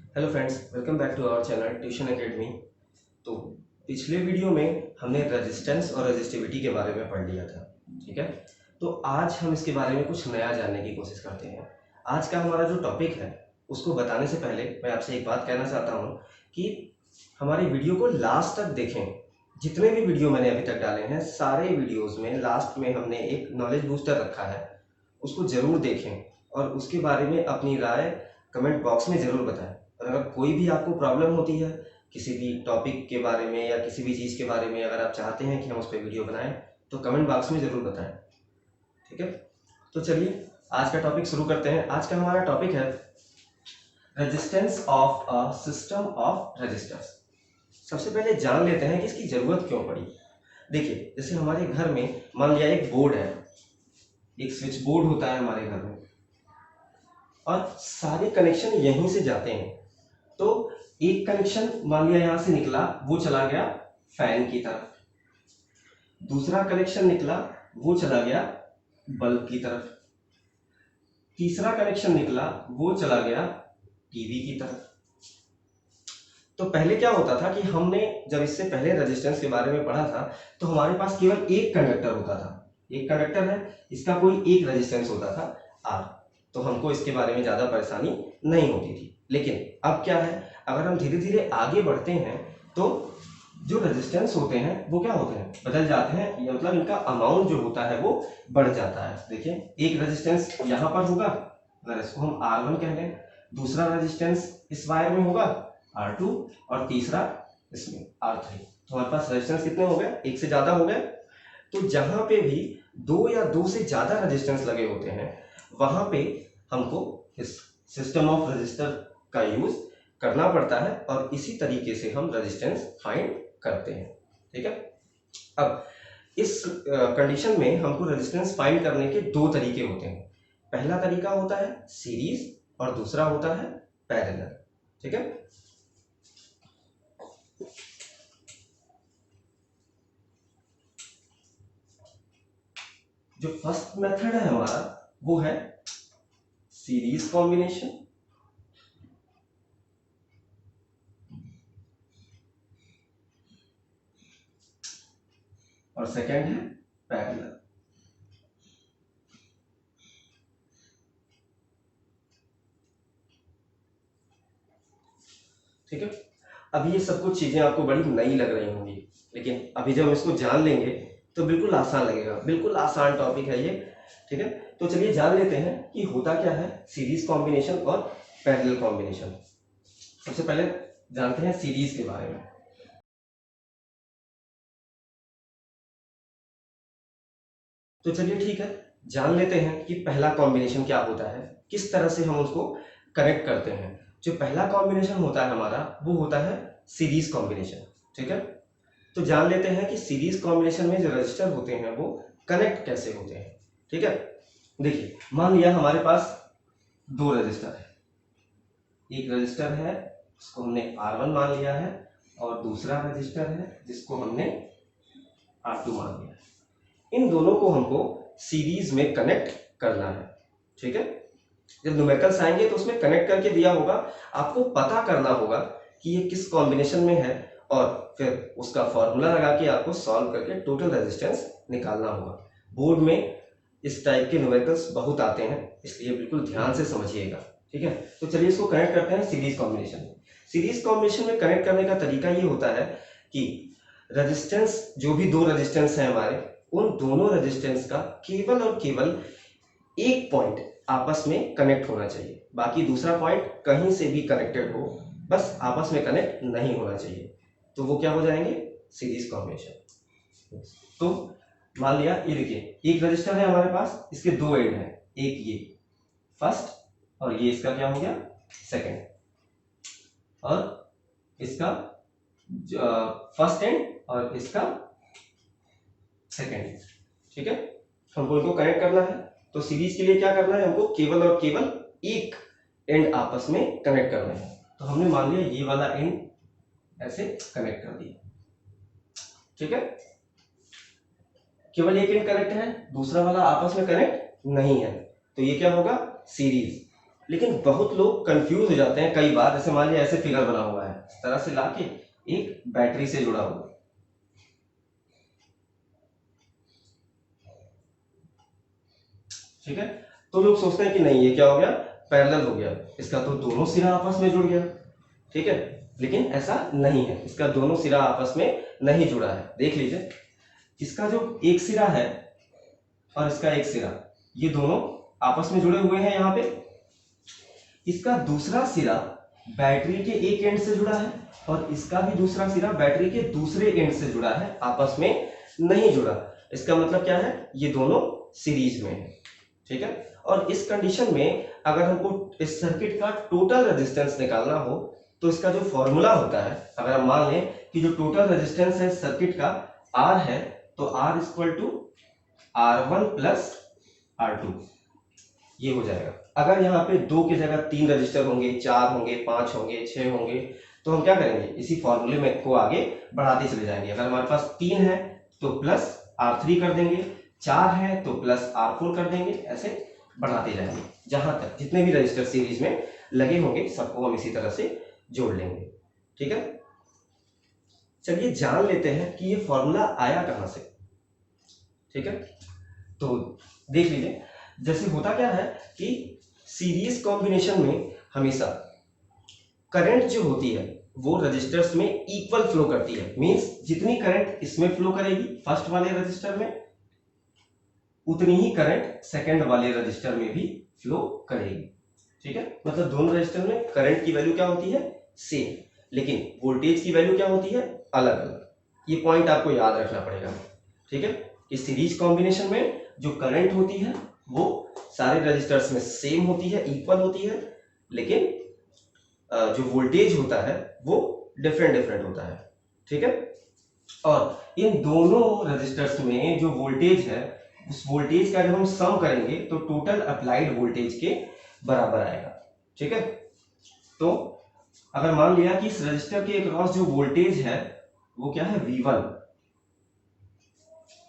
Hello friends, welcome back to our channel tuition academy. तो पिछले video में हमने रेजिस्टेंस और रेजिस्टिविटी के बारे में पढ़ लिया था। ठीक है, तो आज हम इसके बारे में कुछ नया जानने की कोशिश करते हैं। आज का हमारा जो टॉपिक है उसको बताने से पहले मैं आपसे एक बात कहना चाहता हूँ कि हमारी वीडियो को लास्ट तक देखें। जितने भी वीडियो मैंने अभी तक डाले हैं सारे वीडियोज़ में लास्ट में हमने एक नॉलेज बूस्टर रखा है, उसको ज़रूर देखें और उसके बारे में अपनी राय कमेंट बॉक्स में ज़रूर बताएं। और अगर कोई भी आपको प्रॉब्लम होती है किसी भी टॉपिक के बारे में या किसी भी चीज़ के बारे में, अगर आप चाहते हैं कि हम उस पर वीडियो बनाएं तो कमेंट बॉक्स में ज़रूर बताएं। ठीक है, तो चलिए आज का टॉपिक शुरू करते हैं। आज का हमारा टॉपिक है resistance of a system of resistors. सबसे पहले जान लेते हैं कि इसकी ज़रूरत क्यों पड़ी। देखिए, जैसे हमारे घर में मान लिया एक बोर्ड है, एक स्विच बोर्ड होता है हमारे घर में और सारे कनेक्शन यहीं से जाते हैं। तो एक कनेक्शन मान लिया यहां से निकला, वो चला गया फैन की तरफ। दूसरा कनेक्शन निकला, वो चला गया बल्ब की तरफ। तीसरा कनेक्शन निकला, वो चला गया टीवी की तरफ। तो पहले क्या होता था कि हमने जब इससे पहले रेजिस्टेंस के बारे में पढ़ा था तो हमारे पास केवल एक कंडक्टर होता था। एक कंडक्टर है, इसका कोई एक रेजिस्टेंस होता था आर, तो हमको इसके बारे में ज़्यादा परेशानी नहीं होती थी। लेकिन अब क्या है, अगर हम धीरे धीरे आगे बढ़ते हैं तो जो रेजिस्टेंस होते हैं वो क्या होते हैं, बदल जाते हैं, या मतलब इनका अमाउंट जो होता है वो बढ़ जाता है। देखिए, एक रेजिस्टेंस यहाँ पर होगा, अगर इसको हम R1 कह लें, दूसरा रेजिस्टेंस इस वायर में होगा R2 और तीसरा इसमें R3। तो हमारे पास रेजिस्टेंस कितने हो गए, एक से ज़्यादा हो गए। तो जहां पे भी दो या दो से ज़्यादा रेजिस्टेंस लगे होते हैं वहां पे हमको इस सिस्टम ऑफ रजिस्टर का यूज करना पड़ता है और इसी तरीके से हम रेजिस्टेंस फाइंड करते हैं। ठीक है, अब इस कंडीशन में हमको रेजिस्टेंस फाइंड करने के दो तरीके होते हैं। पहला तरीका होता है सीरीज और दूसरा होता है पैरेलल। ठीक है, जो फर्स्ट मेथड है हमारा वो है सीरीज कॉम्बिनेशन और सेकंड है पैरेलल। ठीक है, अभी ये सब कुछ चीजें आपको बड़ी नई लग रही होंगी, लेकिन अभी जब हम इसको जान लेंगे तो बिल्कुल आसान लगेगा। बिल्कुल आसान टॉपिक है ये। ठीक है, तो चलिए जान लेते हैं कि होता क्या है सीरीज कॉम्बिनेशन और पैरेलल कॉम्बिनेशन। सबसे पहले जानते हैं सीरीज के बारे में। तो चलिए ठीक है, जान लेते हैं कि पहला कॉम्बिनेशन क्या होता है, किस तरह से हम उसको कनेक्ट करते हैं। जो पहला कॉम्बिनेशन होता है हमारा वो होता है सीरीज कॉम्बिनेशन। ठीक है, तो जान लेते हैं कि सीरीज कॉम्बिनेशन में जो रजिस्टर होते हैं वो कनेक्ट कैसे होते हैं। ठीक है, देखिए मान लिया हमारे पास दो रजिस्टर है। एक रजिस्टर है उसको हमने R1 मान लिया है और दूसरा रजिस्टर है जिसको हमने R2 मान लिया है। इन दोनों को हमको सीरीज में कनेक्ट करना है। ठीक है, जब न्यूमेरिकल्स आएंगे तो उसमें कनेक्ट करके दिया होगा, आपको पता करना होगा कि ये किस कॉम्बिनेशन में है और फिर उसका फॉर्मूला लगा के आपको सॉल्व करके टोटल रेजिस्टेंस निकालना होगा। बोर्ड में इस टाइप के न्यूमेरिकल्स बहुत आते हैं, इसलिए बिल्कुल ध्यान से समझिएगा। ठीक है, तो चलिए इसको कनेक्ट करते हैं सीरीज कॉम्बिनेशन में। सीरीज कॉम्बिनेशन में कनेक्ट करने का तरीका ये होता है कि रेजिस्टेंस, जो भी दो रेजिस्टेंस है हमारे, उन दोनों रेजिस्टेंस का केवल और केवल एक पॉइंट आपस में कनेक्ट होना चाहिए। बाकी दूसरा पॉइंट कहीं से भी कनेक्टेड हो, बस आपस में कनेक्ट नहीं होना चाहिए, तो वो क्या हो जाएंगे, सीरीज कॉम्बिनेशन। तो मान लिया ये देखिए एक रजिस्टर है हमारे पास, इसके दो एंड हैं, एक ये फर्स्ट और ये इसका क्या हो गया सेकंड, और इसका फर्स्ट एंड और इसका सेकंड एंड। ठीक है, हमको इनको कनेक्ट करना है। तो सीरीज के लिए क्या करना है, हमको केवल और केवल एक एंड आपस में कनेक्ट करना है। तो हमने मान लिया ये वाला एंड ऐसे कनेक्ट कर दिया। ठीक है, केवल एक एंड कनेक्ट है, दूसरा वाला आपस में कनेक्ट नहीं है, तो ये क्या होगा सीरीज। लेकिन बहुत लोग कंफ्यूज हो जाते हैं कई बार। जैसे मान लिया ऐसे फिगर बना हुआ है, इस तरह से लाके एक बैटरी से जुड़ा हुआ, ठीक है। तो लोग सोचते हैं कि नहीं ये क्या हो गया, पैरेलल हो गया, इसका तो दोनों सिरा आपस में जुड़ गया, ठीक है। लेकिन ऐसा नहीं है, इसका दोनों सिरा आपस में नहीं जुड़ा है। देख लीजिए, इसका जो एक सिरा है और इसका एक सिरा, ये दोनों आपस में जुड़े हुए हैं यहाँ पे। इसका दूसरा सिरा बैटरी के एक एंड से जुड़ा है और इसका भी दूसरा सिरा बैटरी के दूसरे एंड से जुड़ा है, आपस में नहीं जुड़ा। इसका मतलब क्या है, ये दोनों सीरीज में है, ठीक है। और इस कंडीशन में अगर हमको इस सर्किट का टोटल रेजिस्टेंस निकालना हो तो इसका जो फॉर्मूला होता है, अगर हम मान लें कि जो टोटल रेजिस्टेंस है सर्किट का R है, तो R equal to R1 plus R2, ये हो जाएगा। अगर यहाँ पे 2 की जगह 3 रजिस्टर होंगे, 4 होंगे, 5 होंगे, 6 होंगे, तो हम क्या करेंगे, इसी फॉर्मूले में को आगे बढ़ाते चले जाएंगे। अगर हमारे पास 3 है तो प्लस R3 कर देंगे, 4 है तो प्लस R4 कर देंगे, ऐसे बढ़ाते जाएंगे जहां तक जितने भी रजिस्टर सीरीज में लगे होंगे सबको हम इसी तरह से जोड़ लेंगे, ठीक है। चलिए जान लेते हैं कि ये फॉर्मूला आया कहां से, ठीक है। तो देख लीजिए, जैसे होता क्या है कि सीरीज कॉम्बिनेशन में हमेशा करंट जो होती है वो रजिस्टर्स में इक्वल फ्लो करती है। मींस जितनी करंट इसमें फ्लो करेगी फर्स्ट वाले रजिस्टर में, उतनी ही करंट सेकंड वाले रजिस्टर में भी फ्लो करेगी, ठीक है। मतलब दोनों रजिस्टर में करंट की वैल्यू क्या होती है, सेम, लेकिन वोल्टेज की वैल्यू क्या होती है, अलग अलग। ये पॉइंट आपको याद रखना पड़ेगा, ठीक है। कि सीरीज कॉम्बिनेशन में जो करंट होती है वो सारे रजिस्टर्स में सेम होती है, इक्वल होती है, लेकिन जो वोल्टेज होता है वो डिफरेंट डिफरेंट होता है, ठीक है। और इन दोनों रजिस्टर्स में जो वोल्टेज है, उस वोल्टेज का जब हम सम करेंगे तो टोटल अप्लाइड वोल्टेज के बराबर आएगा, ठीक है। तो अगर मान लिया कि इस रजिस्टर के अक्रॉस जो वोल्टेज है वो क्या है, V1,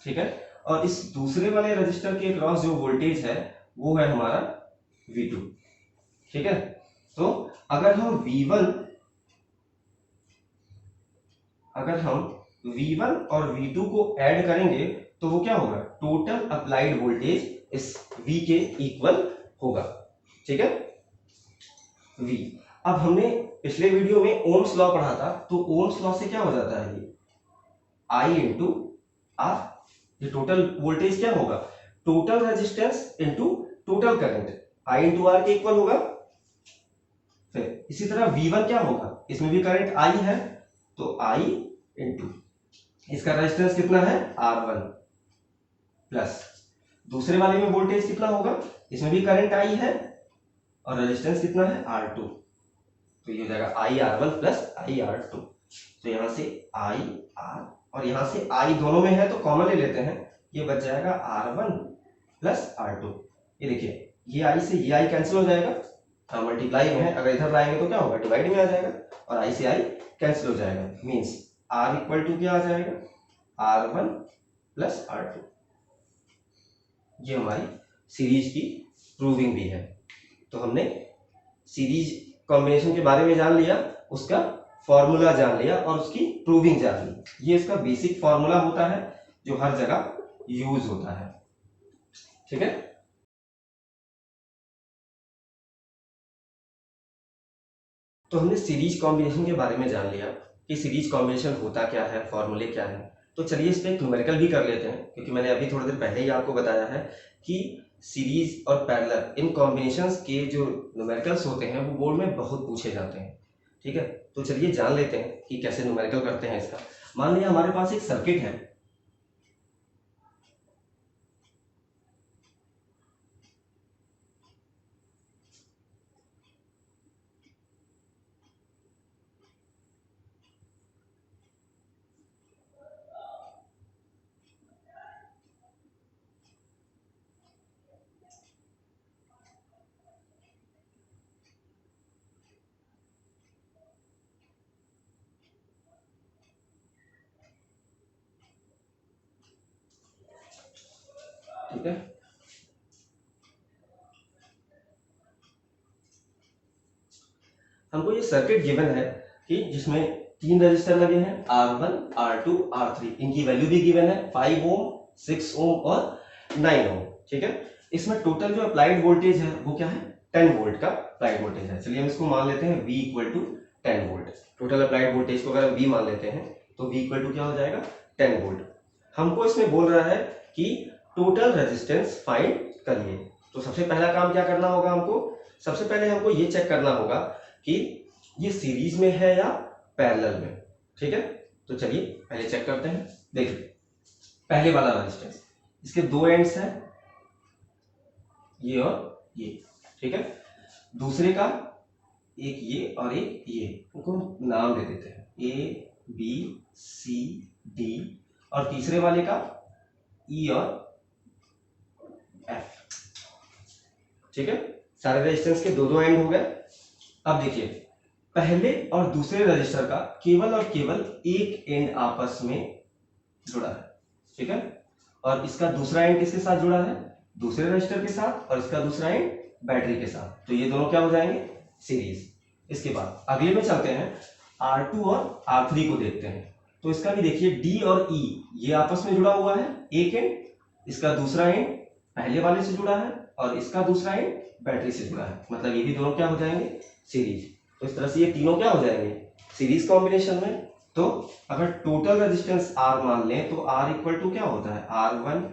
ठीक है। और इस दूसरे वाले रजिस्टर के अक्रॉस जो वोल्टेज है वो है हमारा V2, ठीक है। तो अगर हम V1 और V2 को ऐड करेंगे तो वो क्या होगा, टोटल अप्लाइड वोल्टेज इस V के इक्वल होगा, ठीक है। V, अब हमने पिछले वीडियो में ओम्स लॉ पढ़ा था, तो ओम्स लॉ से क्या हो जाता है, ये I इंटू R, ये टोटल वोल्टेज क्या होगा, total resistance into total current, I into R के इक्वल होगा। फिर इसी तरह V1 क्या होगा, इसमें भी करंट I है तो I इंटू इसका रेजिस्टेंस कितना है, R1, प्लस दूसरे वाले में वोल्टेज कितना होगा, इसमें भी करंट I है और रेजिस्टेंस कितना है, R2, तो ये हो जाएगा IR1 प्लस IR2। तो यहां से IR और यहां से I दोनों में है तो कॉमन ले लेते हैं, ये बच जाएगा R1 प्लस R2। ये देखिए, ये I से ये I कैंसिल हो जाएगा, हाँ मल्टीप्लाई में है, अगर इधर लाएंगे तो क्या होगा, डिवाइड में आ जाएगा और I से I कैंसिल हो जाएगा। मींस R इक्वल टू क्या आ जाएगा, R1 प्लस R2। ये हमारी सीरीज की प्रूविंग भी है। तो हमने सीरीज कॉम्बिनेशन के बारे में जान लिया, उसका फॉर्मूला जान लिया और उसकी प्रूविंग जान ली। ये इसका बेसिक फॉर्मूला होता है जो हर जगह यूज होता है, ठीक है। तो हमने सीरीज कॉम्बिनेशन के बारे में जान लिया कि सीरीज कॉम्बिनेशन होता क्या है, फॉर्मूले क्या है। तो चलिए इस पर एक न्यूमेरिकल भी कर लेते हैं, क्योंकि मैंने अभी थोड़ी देर पहले ही आपको बताया है कि सीरीज और पैरेलल इन कॉम्बिनेशंस के जो न्यूमेरिकल्स होते हैं वो बोर्ड में बहुत पूछे जाते हैं, ठीक है। तो चलिए जान लेते हैं कि कैसे न्यूमेरिकल करते हैं इसका। मान लिया हमारे पास एक सर्किट है, ठीक है। हमको ये सर्किट गिवन है कि जिसमें 3 रजिस्टर लगे हैं R1, R2, R3, इनकी वैल्यू भी गिवन है 5 ओम, 6 ओम और 9 ओम। ठीक है, इसमें टोटल जो अप्लाइड वोल्टेज है वो क्या है, 10 वोल्ट का अप्लाइड वोल्टेज है। चलिए हम इसको मान लेते हैं V equal to 10 volt. Total applied voltage को अगर V मान लेते हैं तो V इक्वल टू क्या हो जाएगा, 10 वोल्ट। हमको इसमें बोल रहा है कि टोटल रेजिस्टेंस फाइंड करिए। तो सबसे पहला काम क्या करना होगा हमको, सबसे पहले हमको ये चेक करना होगा कि ये सीरीज में है या पैरेलल में। ठीक है, तो चलिए पहले चेक करते हैं। देखिए पहले वाला रेजिस्टेंस, इसके 2 एंड्स हैं, ये और ये। ठीक है, दूसरे का एक ये और एक ये, उनको नाम दे देते हैं A, B, C, D, और तीसरे वाले का E और F। ठीक है, सारे रेजिस्टेंस के 2-2 एंड हो गए। अब देखिए पहले और दूसरे रजिस्टर का केवल और केवल एक एंड आपस में जुड़ा है। ठीक है, और इसका दूसरा एंड किसके साथ जुड़ा है, दूसरे रजिस्टर के साथ, और इसका दूसरा एंड बैटरी के साथ। तो ये दोनों क्या हो जाएंगे, सीरीज। इसके बाद अगले में चलते हैं, R2 और R3 को देखते हैं। तो इसका भी देखिए D और E ये आपस में जुड़ा हुआ है, एक एंड, इसका दूसरा एंड पहले वाले से जुड़ा है और इसका दूसरा एंड बैटरी से जुड़ा है। मतलब ये भी दोनों क्या हो जाएंगे, सीरीज। तो इस तरह से ये तीनों क्या हो जाएंगे, सीरीज कॉम्बिनेशन में। तो अगर टोटल रेजिस्टेंस R मान लें तो R इक्वल टू क्या होता है, R1,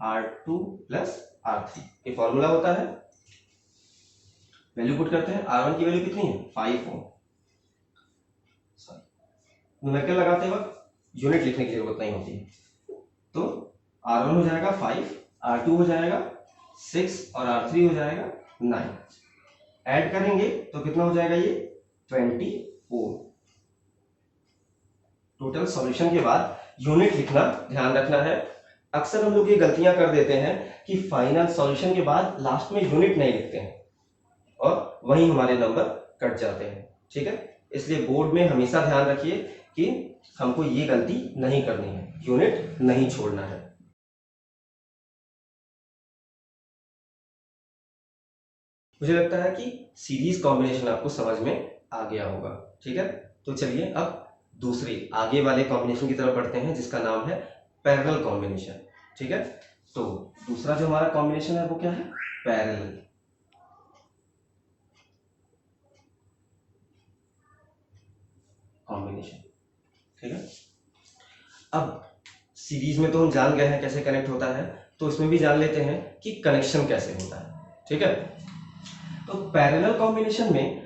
R2 प्लस R3, ये फॉर्मूला होता है। वैल्यू पुट करते हैं, R1 की वैल्यू कितनी है, 5 ओम। न्यूमेरिकल लगाते वक्त यूनिट लिखने की जरूरत नहीं होती है। तो R1 हो जाएगा 5, R2 हो जाएगा 6 और R3 हो जाएगा 9। ऐड करेंगे तो कितना हो जाएगा, ये 20 ओम। टोटल सॉल्यूशन के बाद यूनिट लिखना ध्यान रखना है। अक्सर हम लोग ये गलतियां कर देते हैं कि फाइनल सॉल्यूशन के बाद लास्ट में यूनिट नहीं लिखते हैं और वहीं हमारे नंबर कट जाते हैं। ठीक है, इसलिए बोर्ड में हमेशा ध्यान रखिए कि हमको ये गलती नहीं करनी है, यूनिट नहीं छोड़ना है। मुझे लगता है कि सीरीज कॉम्बिनेशन आपको समझ में आ गया होगा। ठीक है, तो चलिए अब दूसरे आगे वाले कॉम्बिनेशन की तरफ बढ़ते हैं जिसका नाम है पैरेलल कॉम्बिनेशन। ठीक है, तो दूसरा जो हमारा कॉम्बिनेशन है वो क्या है, पैरेलल कॉम्बिनेशन। ठीक है, अब सीरीज में तो हम जान गए हैं कैसे कनेक्ट होता है, तो इसमें भी जान लेते हैं कि कनेक्शन कैसे होता है। ठीक है, तो पैरेलल कॉम्बिनेशन में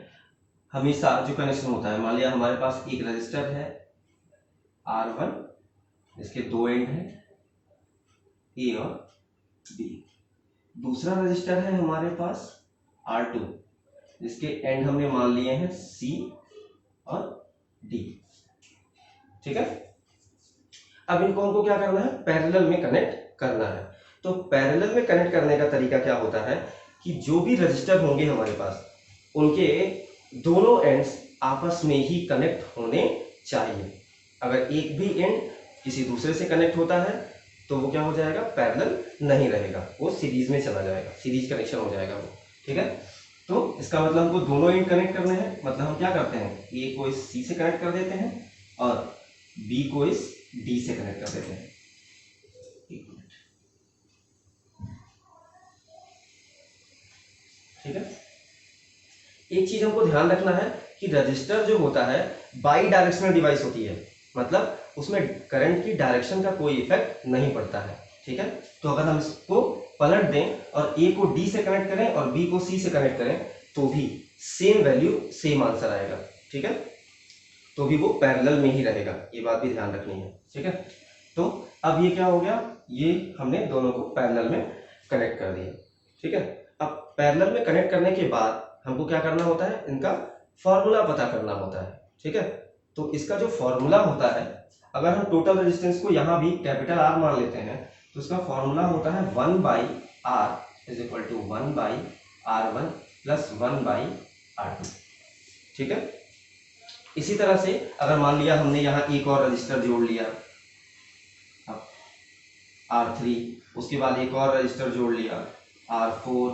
हमेशा जो कनेक्शन होता है, मान लिया हमारे पास एक रजिस्टर है R1, इसके 2 एंड हैं A और B। दूसरा रजिस्टर है हमारे पास R2, जिसके एंड हमने मान लिए हैं C और D। ठीक है, अब इनको हमको क्या करना है, पैरेलल में कनेक्ट करना है। तो पैरेलल में कनेक्ट करने का तरीका क्या होता है कि जो भी रजिस्टर होंगे हमारे पास, उनके दोनों एंड्स आपस में ही कनेक्ट होने चाहिए। अगर एक भी एंड किसी दूसरे से कनेक्ट होता है तो वो क्या हो जाएगा, पैरेलल नहीं रहेगा, वो सीरीज में चला जाएगा, सीरीज कनेक्शन हो जाएगा वो। ठीक है, तो इसका मतलब हमको दोनों एंड कनेक्ट करने हैं। मतलब हम क्या करते हैं, ए को इस सी से कनेक्ट कर देते हैं और बी को इस डी से कनेक्ट कर देते हैं। ठीक है, एक चीज हमको ध्यान रखना है कि रजिस्टर जो होता है बाई डायरेक्शनल डिवाइस होती है, मतलब उसमें करंट की डायरेक्शन का कोई इफेक्ट नहीं पड़ता है। ठीक है, तो अगर हम इसको पलट दें और ए को डी से कनेक्ट करें और बी को सी से कनेक्ट करें तो भी सेम वैल्यू, सेम आंसर आएगा। ठीक है, तो भी वो पैरेलल में ही रहेगा, ये बात भी ध्यान रखनी है। ठीक है, तो अब ये क्या हो गया, ये हमने दोनों को पैरेलल में कनेक्ट कर दिया। ठीक है, अब पैरेलल में कनेक्ट करने के बाद हमको क्या करना होता है, इनका फॉर्मूला पता करना होता है। ठीक है, तो इसका जो फॉर्मूला होता है, अगर हम टोटल रेजिस्टेंस को यहाँ भी कैपिटल R मान लेते हैं तो इसका फॉर्मूला होता है 1/R is equal to 1/R1 plus 1/R2। ठीक है, इसी तरह से अगर मान लिया हमने यहाँ एक और रजिस्टर जोड़ लिया R3, उसके बाद एक और रजिस्टर जोड़ लिया R4,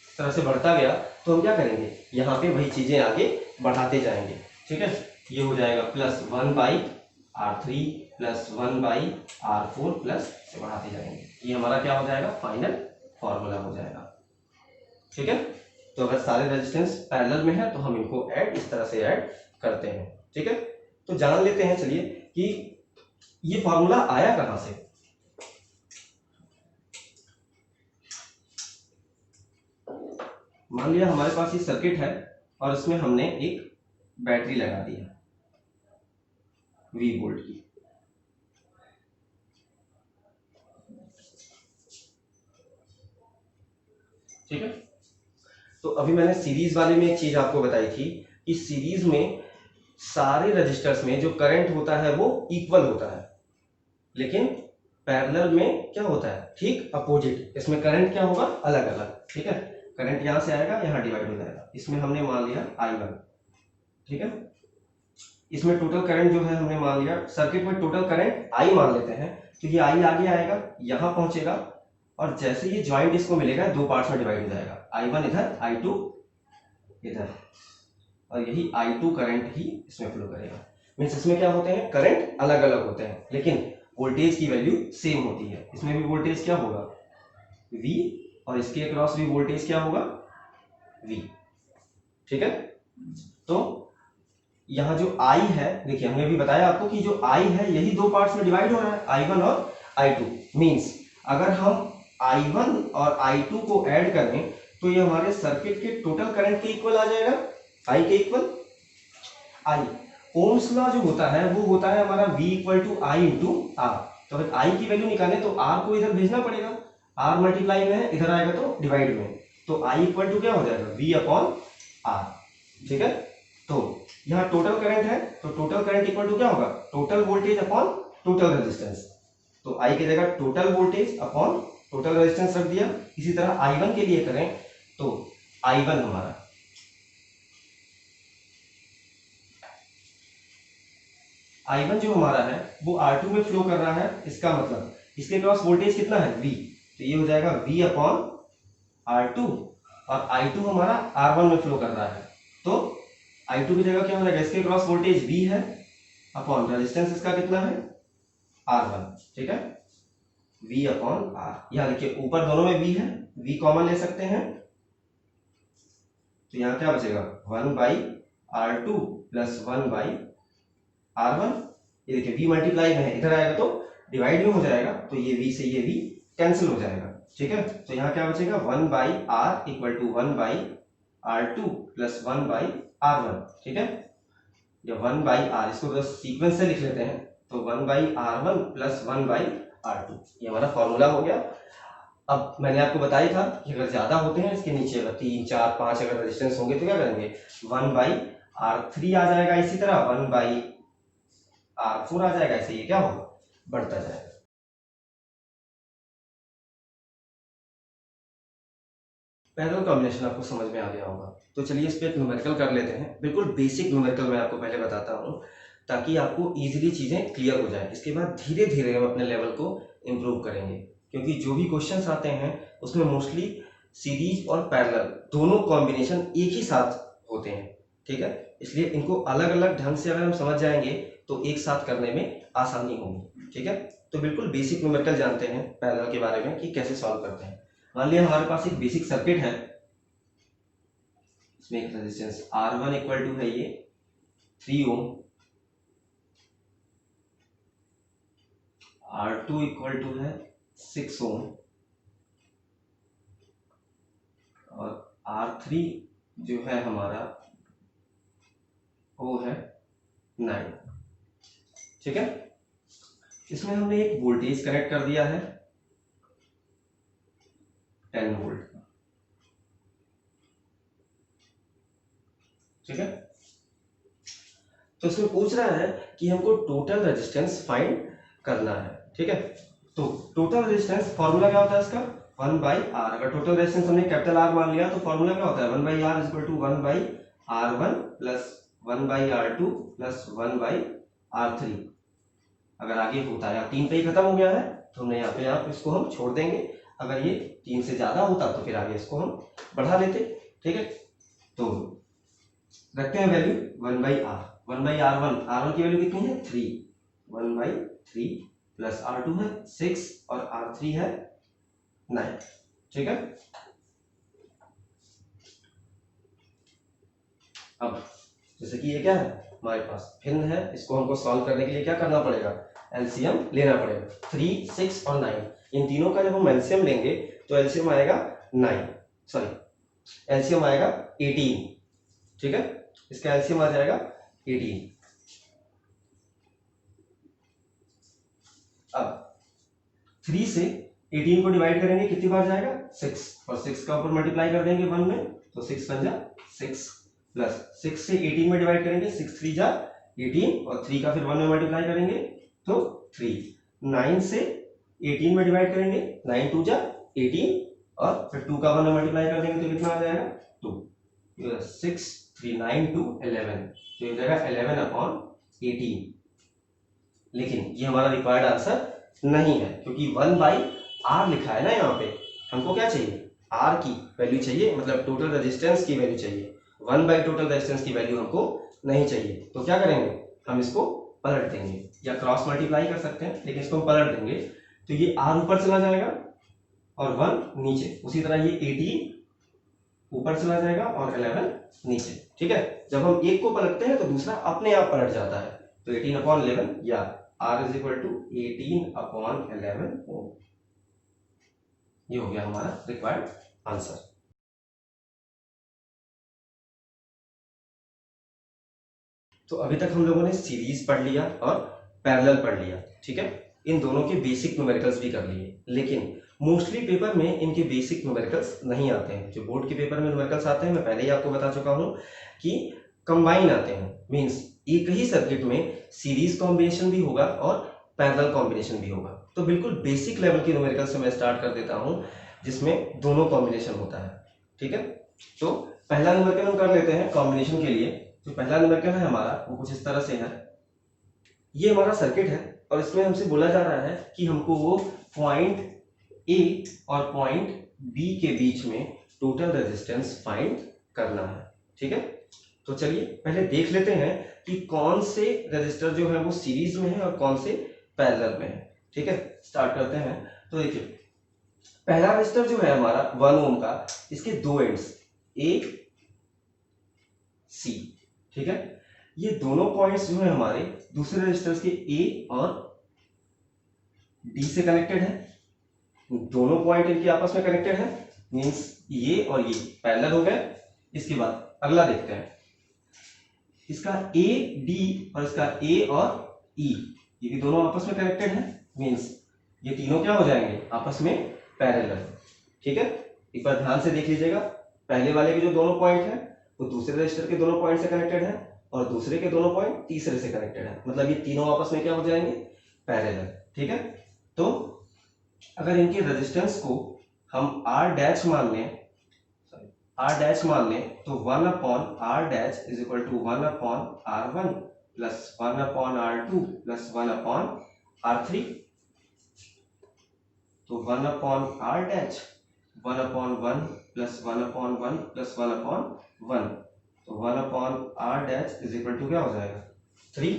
इस तरह से बढ़ता गया, तो हम क्या करेंगे, यहाँ पे वही चीजें आगे बढ़ाते जाएंगे, ठीक है। ये हो जाएगा +1/R3 +1/R4 प्लस से बढ़ाते जाएंगे, ये हमारा क्या हो जाएगा, फाइनल फॉर्मूला हो जाएगा, ठीक है। तो अगर सारे रेजिस्टेंस पैरेलल में है तो हम इनको ऐड इस तरह से ऐड करते हैं, ठीक है। तो जान लेते हैं चलिए कि ये फॉर्मूला आया कहां से। मान लिया हमारे पास ये सर्किट है और इसमें हमने एक बैटरी लगा दी है 20 वोल्ट की, ठीक है। तो अभी मैंने सीरीज वाले में एक चीज आपको बताई थी कि सीरीज में सारे रजिस्टर्स में जो करंट होता है वो इक्वल होता है, लेकिन पैरेलल में क्या होता है, ठीक अपोजिट। इसमें करंट क्या होगा, अलग अलग, ठीक है। करंट यहां से आएगा, यहां डिवाइड हो जाएगा। इसमें हमने मान लिया I1, ठीक है। इसमें टोटल करंट जो है हमने मान लिया, सर्किट में टोटल करंट I मान लेते हैं, तो ये I आगे आएगा, यहां पहुंचेगा और जैसे ये ज्वाइंट इसको मिलेगा दो पार्ट्स में डिवाइड हो जाएगा, I1 इधर, I2 इधर, और यही I2 करंट ही इसमें फ्लो करेगा। मीन्स इसमें क्या होते हैं, करंट अलग अलग होते हैं लेकिन वोल्टेज की वैल्यू सेम होती है। इसमें भी वोल्टेज क्या होगा, V, और इसके अक्रॉस भी वोल्टेज क्या होगा, V, ठीक है। तो यहाँ जो I है, देखिए हमने भी बताया आपको कि जो I है यही दो पार्ट्स में डिवाइड हो रहा है, I1 और I2। मीन्स अगर हम I1 और I2 को ऐड करें तो ये हमारे सर्किट के टोटल करंट के इक्वल आ जाएगा, I के इक्वल I। ओम्स लॉ जो होता है वो होता है हमारा V = I × R। तो अगर I की वैल्यू निकालें तो R को इधर भेजना पड़ेगा, R मल्टीप्लाई में है, इधर आएगा तो डिवाइड में, तो I = क्या हो जाएगा, V/R, ठीक है। तो यहाँ टोटल करंट है तो टोटल करंट इक्वल टू क्या होगा, total voltage upon total resistance. तो I की जगह total voltage upon total resistance रख दिया। इसी तरह I1 के लिए करें तो I1 हमारा I1 जो हमारा है वो R2 में फ्लो कर रहा है, इसका मतलब इसके क्रॉस वोल्टेज कितना है, V, तो ये हो जाएगा V/R2, और I2 हमारा R1 में फ्लो कर रहा है, तो I2 की जगह क्या हो जाएगा, इसके क्रॉस वोल्टेज V है अपॉन रेजिस्टेंस इसका कितना है, R1, ठीक है, V/R। यहाँ देखिए ऊपर दोनों में V है, V कॉमन ले सकते हैं, तो यहाँ क्या बचेगा, 1/R2 + 1/R1। ये देखिए V मल्टीप्लाई में है, इधर आएगा तो डिवाइड में हो जाएगा, तो ये V से ये V कैंसिल हो जाएगा, ठीक है। तो यहाँ क्या बचेगा, 1/R = 1/R2 + 1/R1, ठीक है। या 1/R, इसको तो सीक्वेंस से लिख लेते हैं, तो 1/R1 + 1/R2, ये हमारा फॉर्मूला हो गया। अब मैंने आपको बताया था कि अगर ज्यादा होते हैं, इसके नीचे अगर 3, 4, 5 अगर रेजिस्टेंस होंगे तो क्या करेंगे, 1/R3 आ जाएगा, इसी तरह 1/R4 आ जाएगा, ऐसे ये क्या होगा, बढ़ता जाएगा। पैरेलल कॉम्बिनेशन आपको समझ में आ गया होगा, तो चलिए इस पे एक न्यूमेरिकल कर लेते हैं। बिल्कुल बेसिक न्यूमेरिकल मैं आपको पहले बताता हूँ ताकि आपको इजीली चीजें क्लियर हो जाए। इसके बाद धीरे धीरे हम अपने लेवल को इम्प्रूव करेंगे, क्योंकि जो भी क्वेश्चंस आते हैं उसमें मोस्टली सीरीज और पैरेलल दोनों कॉम्बिनेशन एक ही साथ होते हैं, ठीक है। इसलिए इनको अलग अलग ढंग से अगर हम समझ जाएंगे तो एक साथ करने में आसानी होगी, ठीक है। तो बिल्कुल बेसिक न्यूमेरिकल जानते हैं पैरेलल के बारे में कि कैसे सॉल्व करते हैं। मान लिया हमारे पास एक बेसिक सर्किट है, इसमें एक रेजिस्टेंस R1 = है ये 3 ओम, R2 = है 6 ओम, और R3 जो है हमारा वो है 9, ठीक है। इसमें हमने एक वोल्टेज कनेक्ट कर दिया है 10 वोल्ट का, ठीक है। तो इसमें पूछ रहा है कि हमको टोटल रेजिस्टेंस फाइंड करना है, ठीक है। तो टोटल रेजिस्टेंस फॉर्मूला क्या होता है इसका, 1/R। अगर टोटल रेजिस्टेंस हमने कैपिटल R मान लिया तो फॉर्मूला क्या होता है, 1/R = 1/R1 + 1/R2 + 1/R3। अगर आगे होता है, 3 पे ही खत्म हो गया है तो हमने यहाँ पे आप इसको हम छोड़ देंगे। अगर ये 3 से ज्यादा होता तो फिर आगे इसको हम बढ़ा लेते, ठीक है। तो रखते हैं वैल्यू 1/r, 1/r1 की वैल्यू कितनी है 3, 1/3 प्लस r2 है 6 और r3 है 9। ठीक है, अब जैसे कि ये क्या है हमारे पास भिन्न है, इसको हमको सॉल्व करने के लिए क्या करना पड़ेगा, एलसीएम लेना पड़ेगा। 3, 6 और 9 इन तीनों का जब हम एलसीएम लेंगे तो एलसीएम आएगा 9, सॉरी एलसीएम आएगा 18। ठीक है, इसका एलसीएम आ जाएगा 18। अब 3 से 18 को डिवाइड करेंगे कितनी बार जाएगा 6, और 6 का ऊपर मल्टीप्लाई कर देंगे 1 में तो 6 बन जा 6, प्लस 6 से 18 में डिवाइड करेंगे 6 3 जा 18 और 3 का फिर 1 में मल्टीप्लाई करेंगे तो 3, 9 से 18 में डिवाइड करेंगे 9 2 जा 18 और फिर 2 का 1 में मल्टीप्लाई कर देंगे तो कितना आ जाएगा 2, 6 3 9 2 11, तो ये जाएगा 11/18। लेकिन ये हमारा रिक्वायर्ड आंसर नहीं है क्योंकि 1/r लिखा है ना यहाँ पे, हमको क्या चाहिए r की वैल्यू चाहिए, मतलब टोटल रेजिस्टेंस की वैल्यू चाहिए, 1 टोटल रेजिस्टेंस की वैल्यू हमको नहीं चाहिए। तो क्या करेंगे, हम इसको पलट देंगे या क्रॉस मल्टीप्लाई कर सकते हैं, लेकिन इसको हम पलट देंगे तो ये r ऊपर चला जाएगा और 1 नीचे, उसी तरह ये 18 ऊपर चला जाएगा और 11 नीचे। ठीक है, जब हम एक को पलटते हैं तो दूसरा अपने आप पलट जाता है, तो 18/11 या r इज इक्वल टू 18/11 ओम। ये हो गया हमारा रिक्वायर्ड आंसर। तो अभी तक हम लोगों ने सीरीज पढ़ लिया और पैरेलल पढ़ लिया। ठीक है, इन दोनों के बेसिक न्यूमेरिकल्स भी कर लिए, लेकिन मोस्टली पेपर में इनके बेसिक न्यूमेरिकल्स नहीं आते हैं। जो बोर्ड के पेपर में न्यूमेरिकल्स आते हैं मैं पहले ही आपको बता चुका हूं कि कंबाइन आते हैं, मींस एक ही सर्किट में सीरीज कॉम्बिनेशन भी होगा और पैरेलल कॉम्बिनेशन भी होगा। तो बिल्कुल बेसिक लेवल के न्यूमेरिकल से मैं स्टार्ट कर देता हूं जिसमें दोनों कॉम्बिनेशन होता है। ठीक है, तो पहला न्यूमेरिकल हम कर लेते हैं कॉम्बिनेशन के लिए। जो पहला न्यूमेरिकल है हमारा वो कुछ इस तरह से है, ये हमारा सर्किट है और इसमें हमसे बोला जा रहा है कि हमको वो पॉइंट ए और पॉइंट बी के बीच में टोटल रेजिस्टेंस फाइंड करना है। ठीक है, तो चलिए पहले देख लेते हैं कि कौन से रेजिस्टर जो है वो सीरीज में है और कौन से पैरेलल में है। ठीक है, स्टार्ट करते हैं। तो देखिए पहला रेजिस्टर जो है हमारा 1 ओम का, इसके दो एंड्स ए सी। ठीक है, ये दोनों पॉइंट्स जो है हमारे दूसरे रेजिस्टर्स के ए और डी से कनेक्टेड है। दोनों पॉइंट इनके आपस में कनेक्टेड है, मींस ये और ये पैरेलल हो गए। इसके बाद अगला देखते हैं, इसका ए डी और इसका ए और ई, ये भी दोनों आपस में कनेक्टेड है, मींस ये तीनों क्या हो जाएंगे आपस में पैरेलल। ठीक है, एक बार ध्यान से देख लीजिएगा, पहले वाले के जो दोनों पॉइंट है वो दूसरे रजिस्टर के दोनों पॉइंट से कनेक्टेड है और दूसरे के दोनों पॉइंट तीसरे से कनेक्टेड है, मतलब ये तीनों आपस में क्या हो जाएंगे पैरेलल। ठीक है, तो अगर इनके रेजिस्टेंस को हम r डैश मान लें, तो 1/r dash is equal to 1/r1 plus 1/r2 plus 1/r3। तो 1/r डैश 1/1 प्लस 1/1 प्लस 1/1, तो 1/r dash is equal to क्या हो जाएगा 3।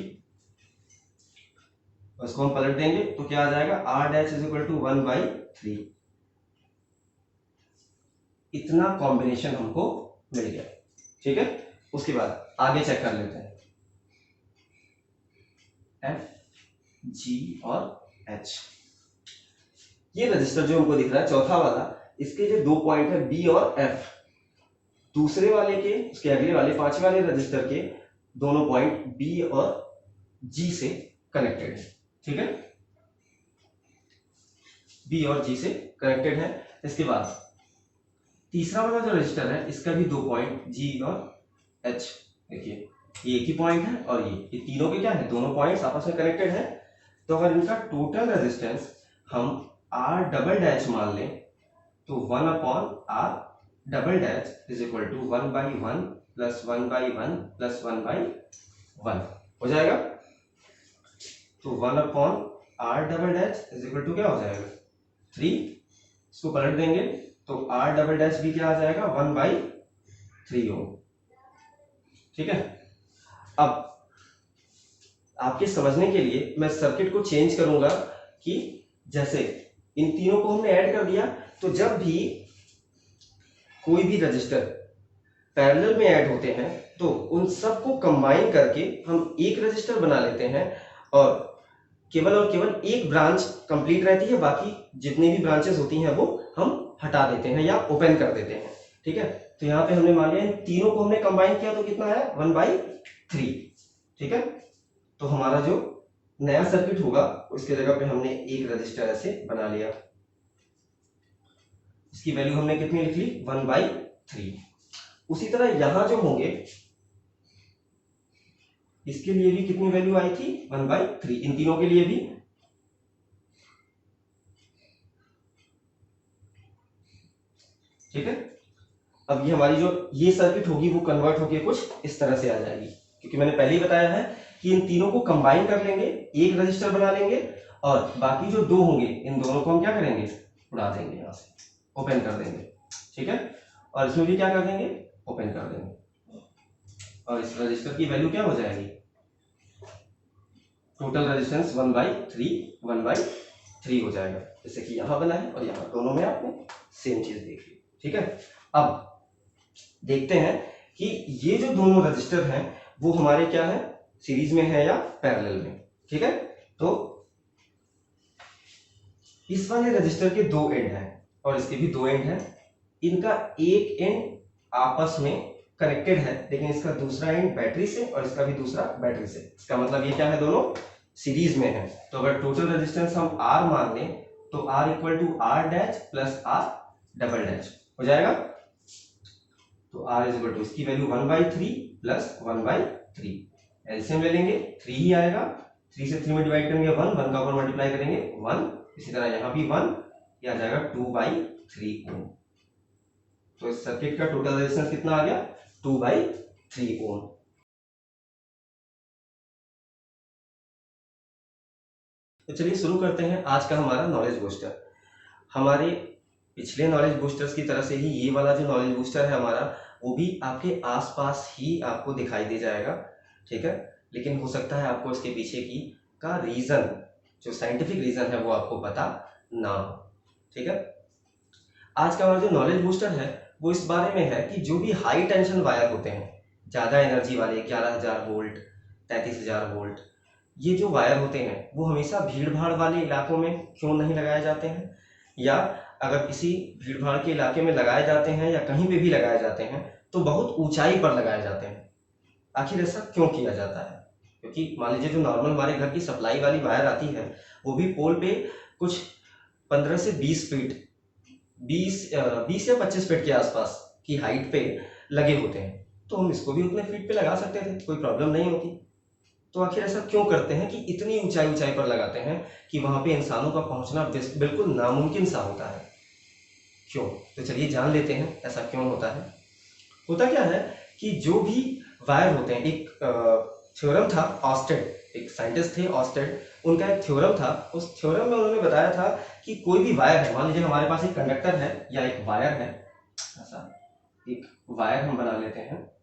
इसको हम पलट देंगे तो क्या आ जाएगा r dash is equal to 1/3। इतना कॉम्बिनेशन हमको मिल गया। ठीक है, उसके बाद आगे चेक कर लेते हैं F, G और H। ये रजिस्टर जो हमको दिख रहा है चौथा वाला, इसके जो दो पॉइंट है B और F, दूसरे वाले के उसके अगले वाले पांचवें वाले रजिस्टर के दोनों पॉइंट B और G से कनेक्टेड है। ठीक है, B और G से कनेक्टेड है। इसके बाद तीसरा वाला जो रजिस्टर है इसका भी दो पॉइंट G और H, देखिए ये एक ही पॉइंट है और ये तीनों के क्या है दोनों पॉइंट्स आपस में कनेक्टेड है। तो अगर इनका टोटल रेजिस्टेंस हम R डबल डैश मान लें तो 1/R double dash is equal to 1/1 plus 1/1 plus 1/1 हो जाएगा। तो 1/R double dash is equal to क्या हो जाएगा 3। इसको पलट देंगे तो R डबल डैश भी क्या आ जाएगा 1/3 ओम। ठीक है। अब आपके समझने के लिए मैं सर्किट को चेंज करूंगा कि जैसे इन तीनों को हमने ऐड कर दिया, तो जब भी कोई भी रजिस्टर पैरेलल में ऐड होते हैं तो उन सबको कंबाइन करके हम एक रजिस्टर बना लेते हैं, और केवल एक ब्रांच कंप्लीट रहती है, बाकी जितनी भी ब्रांचेस होती हैं वो हम हटा देते हैं या ओपन कर देते हैं। ठीक है, तो यहाँ पे हमने मान लिया इन तीनों को हमने कंबाइन किया तो कितना है 1/3। ठीक है, तो हमारा जो नया सर्किट होगा उसके जगह पे हमने एक रजिस्टर ऐसे बना लिया, इसकी वैल्यू हमने कितनी लिख ली 1/3। उसी तरह यहां जो होंगे इसके लिए भी कितनी वैल्यू आई थी 1/3, इन तीनों के लिए भी। ठीक है, अब ये हमारी जो ये सर्किट होगी वो कन्वर्ट होके कुछ इस तरह से आ जाएगी, क्योंकि मैंने पहले ही बताया है कि इन तीनों को कंबाइन कर लेंगे, एक रजिस्टर बना लेंगे, और बाकी जो दो होंगे इन दोनों को हम क्या करेंगे उड़ा देंगे, यहां से ओपन कर देंगे। ठीक है, और इसमें भी क्या कर देंगे ओपन कर देंगे, और इस रजिस्टर की वैल्यू क्या हो जाएगी टोटल रेजिस्टेंस 1/3 हो जाएगा, जैसे कि यहां बना है और यहां दोनों में आपने सेम चीज देख ली। ठीक है, अब देखते हैं कि ये जो दोनों रजिस्टर हैं वो हमारे क्या है सीरीज में है या पैरेलल में। ठीक है, तो इस वाले रजिस्टर के दो एंड हैं और इसके भी दो एंड हैं, इनका एक एंड आपस में कनेक्टेड है, लेकिन इसका दूसरा एंड बैटरी से और इसका भी दूसरा बैटरी से। इसका मतलब ये क्या है दोनों सीरीज में है। तो अगर टोटल रेजिस्टेंस हम R मान लें तो R equal to R dash plus R double dash हो जाएगा। तो R इज इक्वल टू इसकी वैल्यू 1/3 प्लस 1/3, एलसीएम ले लेंगे 3 ही आएगा, 3 से 3 में डिवाइड करेंगे 1, 1 का ऊपर मल्टीप्लाई करेंगे 1, इसी तरह यहाँ भी 1, ये आ जाएगा 2/3 ओम। तो इस सर्किट का टोटल रेजिस्टेंस कितना आ गया 2/3 ओम। तो चलिए शुरू करते हैं आज का हमारा नॉलेज बूस्टर। हमारे पिछले नॉलेज बूस्टर्स की तरह से ही ये वाला जो नॉलेज बूस्टर है हमारा, वो भी आपके आसपास ही आपको दिखाई दे जाएगा। ठीक है, लेकिन हो सकता है आपको इसके पीछे की का रीजन, जो साइंटिफिक रीजन है वो आपको पता ना हो। ठीक है, आज का हमारा जो नॉलेज बूस्टर है वो इस बारे में है कि जो भी हाई टेंशन वायर होते हैं, ज़्यादा एनर्जी वाले 11,000 वोल्ट 33,000 वोल्ट, ये जो वायर होते हैं वो हमेशा भीड़ भाड़ वाले इलाकों में क्यों नहीं लगाए जाते हैं, या अगर किसी भीड़ भाड़ के इलाके में लगाए जाते हैं या कहीं पे भी लगाए जाते हैं तो बहुत ऊंचाई पर लगाए जाते हैं। आखिर ऐसा क्यों किया जाता है? क्योंकि मान लीजिए जो नॉर्मल हमारे घर की सप्लाई वाली वायर आती है वो भी पोल पे कुछ 15 से 20 फीट 20 या 25 फीट के आसपास की हाइट पे लगे होते हैं, तो हम इसको भी उतने फीट पे लगा सकते थे, कोई प्रॉब्लम नहीं होती। तो आखिर ऐसा क्यों करते हैं कि इतनी ऊंचाई पर लगाते हैं कि वहां पे इंसानों का पहुंचना बिल्कुल नामुमकिन सा होता है? क्यों? तो चलिए जान लेते हैं ऐसा क्यों होता है। होता क्या है कि जो भी वायर होते हैं, एक थ्योरम था ऑस्टेड, एक साइंटिस्ट थे ऑस्टेड, उनका एक थ्योरम था। उस थ्योरम में उन्होंने बताया था कि कोई भी वायर है, मान लीजिए हमारे पास एक कंडक्टर है या एक वायर है, ऐसा एक वायर हम बना लेते हैं।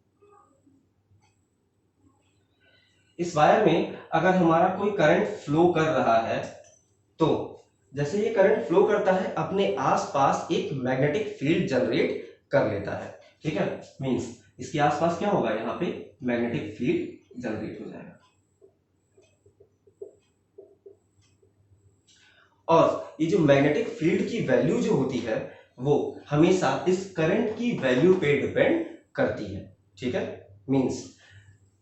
इस वायर में अगर हमारा कोई करंट फ्लो कर रहा है तो जैसे ये करंट फ्लो करता है अपने आसपास एक मैग्नेटिक फील्ड जनरेट कर लेता है। ठीक है, मींस इसके आसपास क्या होगा, यहाँ पे मैग्नेटिक फील्ड जनरेट हो जाएगा, और ये जो मैग्नेटिक फील्ड की वैल्यू जो होती है वो हमेशा इस करंट की वैल्यू पे डिपेंड करती है। ठीक है, मींस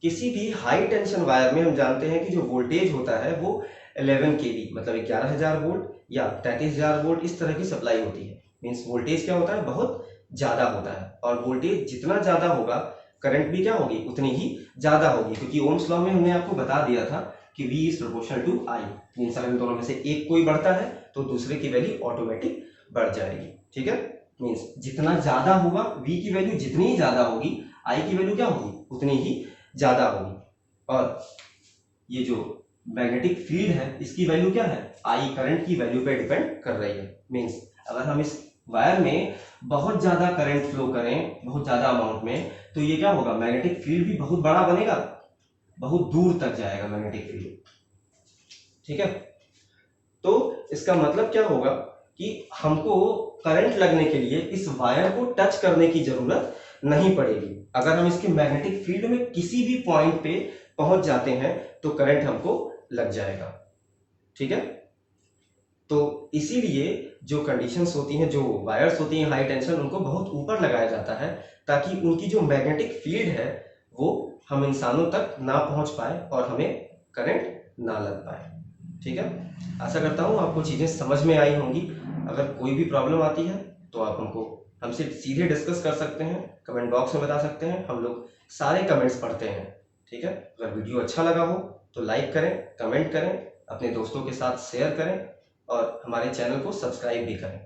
किसी भी हाई टेंशन वायर में हम जानते हैं कि जो वोल्टेज होता है वो 11 kV मतलब 11,000 वोल्ट या 33,000 वोल्ट इस तरह की सप्लाई होती है। मींस वोल्टेज क्या होता है बहुत ज्यादा होता है, और वोल्टेज जितना ज्यादा होगा करंट भी क्या होगी उतनी ही ज्यादा होगी, क्योंकि ओम्स लॉ में हमने आपको बता दिया था कि V is proportional to I। Means अगर इन दोनों में से एक कोई बढ़ता है तो दूसरे की वैल्यू ऑटोमेटिक बढ़ जाएगी। ठीक है, मींस जितना ज्यादा होगा V की वैल्यू जितनी ही ज्यादा होगी I की वैल्यू क्या होगी उतनी ही ज्यादा होगी, और ये जो मैग्नेटिक फील्ड है इसकी वैल्यू क्या है I करंट की वैल्यू पे डिपेंड कर रही है। मींस अगर हम इस वायर में बहुत ज़्यादा करंट फ्लो करें, बहुत ज़्यादा अमाउंट में, तो ये क्या होगा, मैग्नेटिक फील्ड भी बहुत बड़ा बनेगा, बहुत दूर तक जाएगा मैग्नेटिक फील्ड। ठीक है, तो इसका मतलब क्या होगा कि हमको करंट लगने के लिए इस वायर को टच करने की जरूरत नहीं पड़ेगी। अगर हम इसके मैग्नेटिक फील्ड में किसी भी पॉइंट पे पहुंच जाते हैं तो करंट हमको लग जाएगा। ठीक है, तो इसीलिए जो कंडीशंस होती हैं, जो वायर्स होती हैं हाई टेंशन, उनको बहुत ऊपर लगाया जाता है ताकि उनकी जो मैग्नेटिक फील्ड है वो हम इंसानों तक ना पहुंच पाए और हमें करंट ना लग पाए। ठीक है, आशा करता हूँ आपको चीज़ें समझ में आई होंगी। अगर कोई भी प्रॉब्लम आती है तो आप हमसे सीधे डिस्कस कर सकते हैं, कमेंट बॉक्स में बता सकते हैं, हम लोग सारे कमेंट्स पढ़ते हैं। ठीक है, अगर वीडियो अच्छा लगा हो तो लाइक करें, कमेंट करें, अपने दोस्तों के साथ शेयर करें और हमारे चैनल को सब्सक्राइब भी करें।